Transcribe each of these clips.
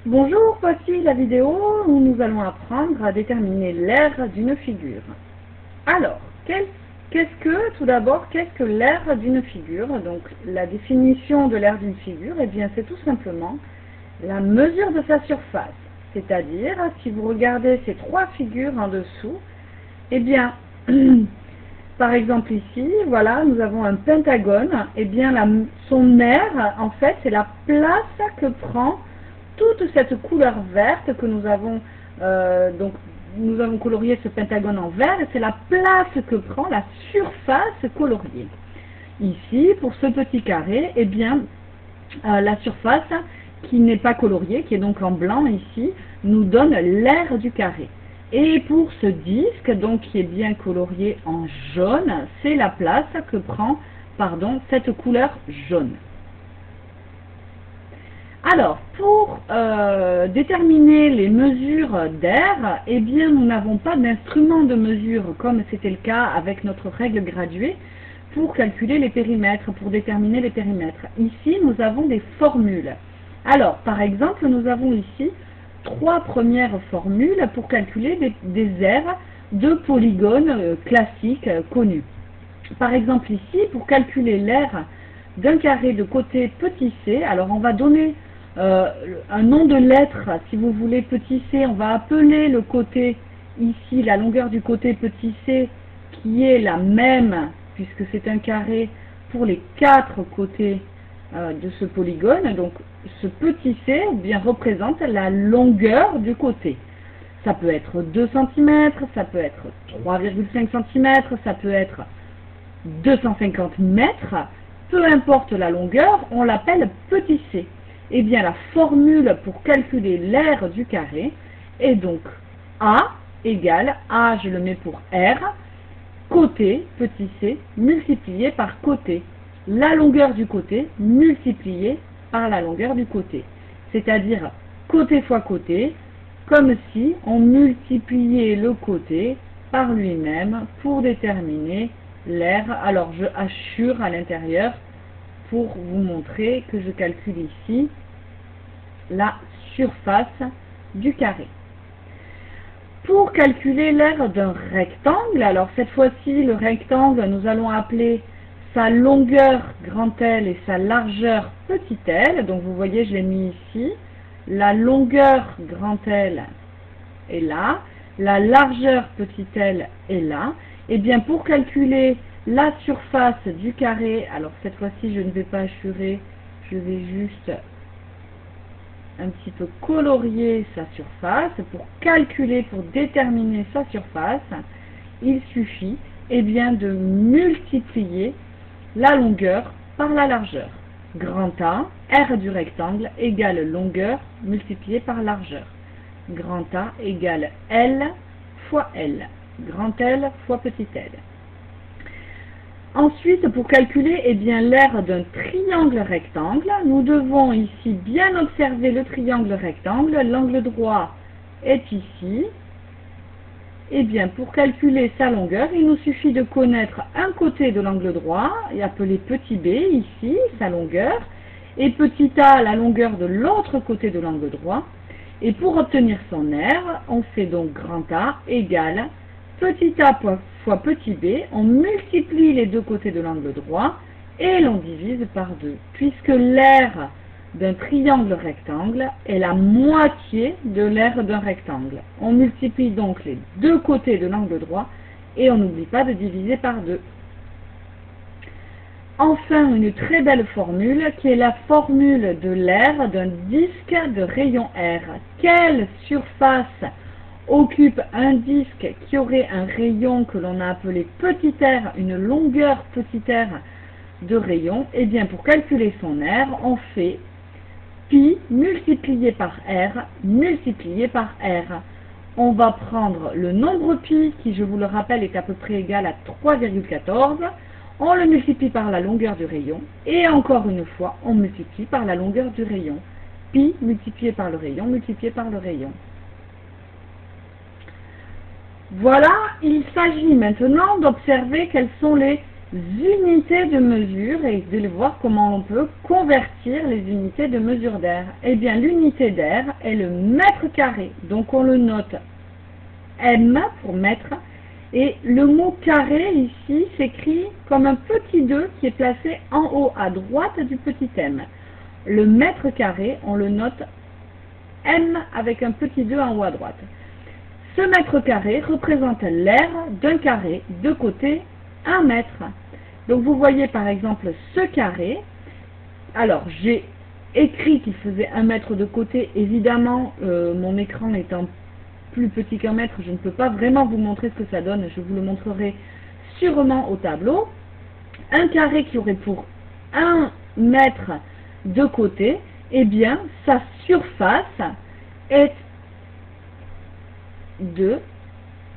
Bonjour, voici la vidéo où nous allons apprendre à déterminer l'aire d'une figure. Alors, tout d'abord, qu'est-ce que l'aire d'une figure? Donc, la définition de l'aire d'une figure, eh bien, c'est tout simplement la mesure de sa surface. C'est-à-dire, si vous regardez ces trois figures en dessous, eh bien, par exemple ici, voilà, nous avons un pentagone. Eh bien, son aire, en fait, c'est la place que prend toute cette couleur verte que nous avons, donc nous avons colorié ce pentagone en vert, c'est la place que prend la surface coloriée. Ici, pour ce petit carré, eh bien, la surface qui n'est pas coloriée, qui est donc en blanc ici, nous donne l'aire du carré. Et pour ce disque, donc qui est bien colorié en jaune, c'est la place que prend, cette couleur jaune. Alors, pour déterminer les mesures d'aire, eh bien, nous n'avons pas d'instrument de mesure, comme c'était le cas avec notre règle graduée, pour calculer les périmètres, pour déterminer les périmètres. Ici, nous avons des formules. Alors, par exemple, nous avons ici trois premières formules pour calculer des aires de polygones classiques connus. Par exemple, ici, pour calculer l'aire d'un carré de côté petit c, alors on va donner un nom de lettre, si vous voulez, petit c, on va appeler le côté, ici, la longueur du côté petit c, qui est la même, puisque c'est un carré pour les quatre côtés de ce polygone. Donc, ce petit c bien représente la longueur du côté. Ça peut être 2 cm, ça peut être 3,5 cm, ça peut être 250 mètres, peu importe la longueur, on l'appelle petit c. Eh bien, la formule pour calculer l'aire du carré est donc A égale, A je le mets pour R, côté, petit c, multiplié par côté. La longueur du côté multipliée par la longueur du côté. C'est-à-dire côté fois côté, comme si on multipliait le côté par lui-même pour déterminer l'aire. Alors je hachure à l'intérieur pour vous montrer que je calcule ici la surface du carré. Pour calculer l'aire d'un rectangle, alors cette fois-ci le rectangle, nous allons appeler sa longueur grand L et sa largeur petit l. Donc vous voyez, je l'ai mis ici. La longueur grand L est là, la largeur petit l est là. Et bien pour calculer la surface du carré, alors cette fois-ci je ne vais pas hachurer, je vais juste un petit peu colorier sa surface. Pour calculer, pour déterminer sa surface, il suffit bien, de multiplier la longueur par la largeur. Grand A, R du rectangle, égale longueur multipliée par largeur. Grand A égale L fois L. Grand L fois petit l. Ensuite, pour calculer l'aire d'un triangle rectangle, nous devons ici bien observer le triangle rectangle. L'angle droit est ici. Eh bien, pour calculer sa longueur, il nous suffit de connaître un côté de l'angle droit, et appeler petit b, ici, sa longueur, et petit a, la longueur de l'autre côté de l'angle droit. Et pour obtenir son aire, on fait donc grand A égale petit a fois petit b, on multiplie les deux côtés de l'angle droit, et l'on divise par 2, puisque l'aire d'un triangle rectangle est la moitié de l'aire d'un rectangle. On multiplie donc les deux côtés de l'angle droit et on n'oublie pas de diviser par 2. Enfin, une très belle formule qui est la formule de l'aire d'un disque de rayon R. Quelle surface occupe un disque qui aurait un rayon que l'on a appelé petit r, une longueur petit r de rayon? Eh bien, pour calculer son aire, on fait pi multiplié par r multiplié par r. On va prendre le nombre pi qui, je vous le rappelle, est à peu près égal à 3,14. On le multiplie par la longueur du rayon et encore une fois, on multiplie par la longueur du rayon. Pi multiplié par le rayon multiplié par le rayon. Voilà, il s'agit maintenant d'observer quelles sont les unités de mesure et vous allez voir comment on peut convertir les unités de mesure d'air. Eh bien, l'unité d'air est le mètre carré. Donc, on le note M pour mètre. Et le mot carré ici s'écrit comme un petit 2 qui est placé en haut à droite du petit m. Le mètre carré, on le note M avec un petit 2 en haut à droite. Ce mètre carré représente l'air d'un carré de côté 1 mètre. Donc vous voyez par exemple ce carré. Alors j'ai écrit qu'il faisait 1 mètre de côté. Évidemment, mon écran étant plus petit qu'un mètre, je ne peux pas vraiment vous montrer ce que ça donne. Je vous le montrerai sûrement au tableau. Un carré qui aurait pour 1 mètre de côté, eh bien sa surface est de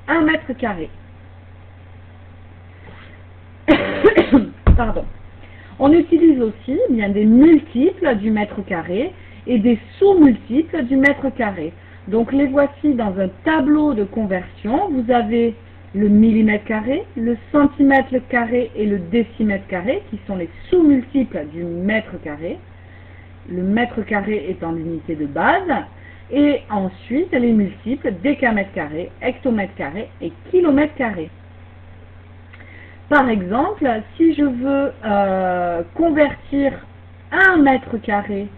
1 mètre carré. Pardon. On utilise aussi bien des multiples du mètre carré et des sous-multiples du mètre carré. Donc les voici dans un tableau de conversion. Vous avez le millimètre carré, le centimètre carré et le décimètre carré qui sont les sous-multiples du mètre carré. Le mètre carré étant l'unité de base. Et ensuite les multiples décamètre carré, hectomètre carré et kilomètre carré. Par exemple, si je veux convertir 1 mètre carré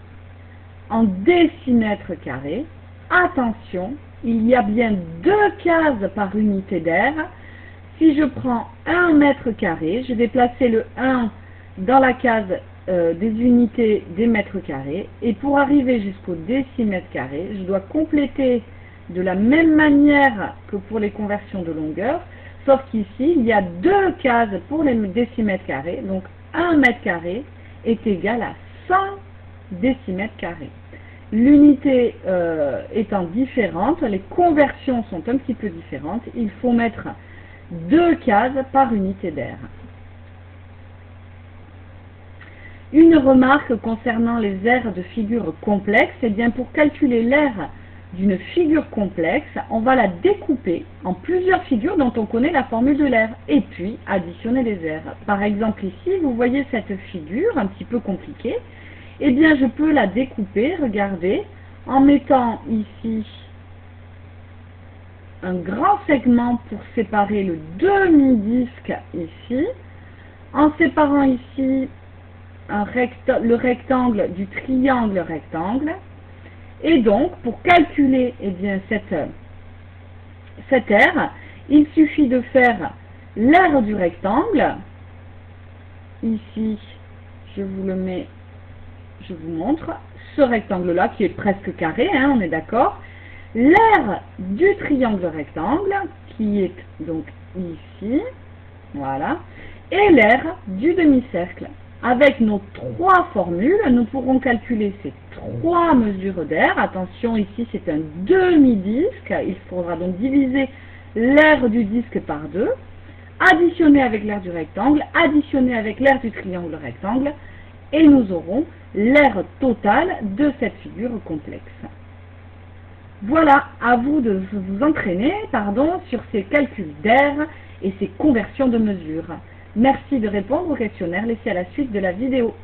en décimètre carré, attention, il y a bien 2 cases par unité d'air. Si je prends 1 mètre carré, je vais placer le 1 dans la case des unités des mètres carrés. Et pour arriver jusqu'au décimètre carré, je dois compléter de la même manière que pour les conversions de longueur. Sauf qu'ici, il y a 2 cases pour les décimètres carrés. Donc 1 mètre carré est égal à 100 décimètres carrés. L'unité étant différente, les conversions sont un petit peu différentes. Il faut mettre 2 cases par unité d'air. Une remarque concernant les aires de figure complexes, eh bien pour calculer l'aire d'une figure complexe, on va la découper en plusieurs figures dont on connaît la formule de l'aire et puis additionner les aires. Par exemple ici, vous voyez cette figure un petit peu compliquée. Eh bien, je peux la découper, regardez, en mettant ici un grand segment pour séparer le demi-disque ici, en séparant ici le rectangle du triangle rectangle. Et donc, pour calculer eh bien, cette aire, il suffit de faire l'aire du rectangle. Ici, je vous le mets. Je vous montre ce rectangle-là qui est presque carré, hein, on est d'accord. L'aire du triangle rectangle qui est donc ici, voilà, et l'aire du demi-cercle. Avec nos 3 formules, nous pourrons calculer ces 3 mesures d'air. Attention, ici c'est un demi-disque, il faudra donc diviser l'aire du disque par 2, additionner avec l'aire du rectangle, additionner avec l'aire du triangle rectangle, et nous aurons l'aire totale de cette figure complexe. Voilà, à vous de vous entraîner sur ces calculs d'air et ces conversions de mesures. Merci de répondre au questionnaire laissé à la suite de la vidéo.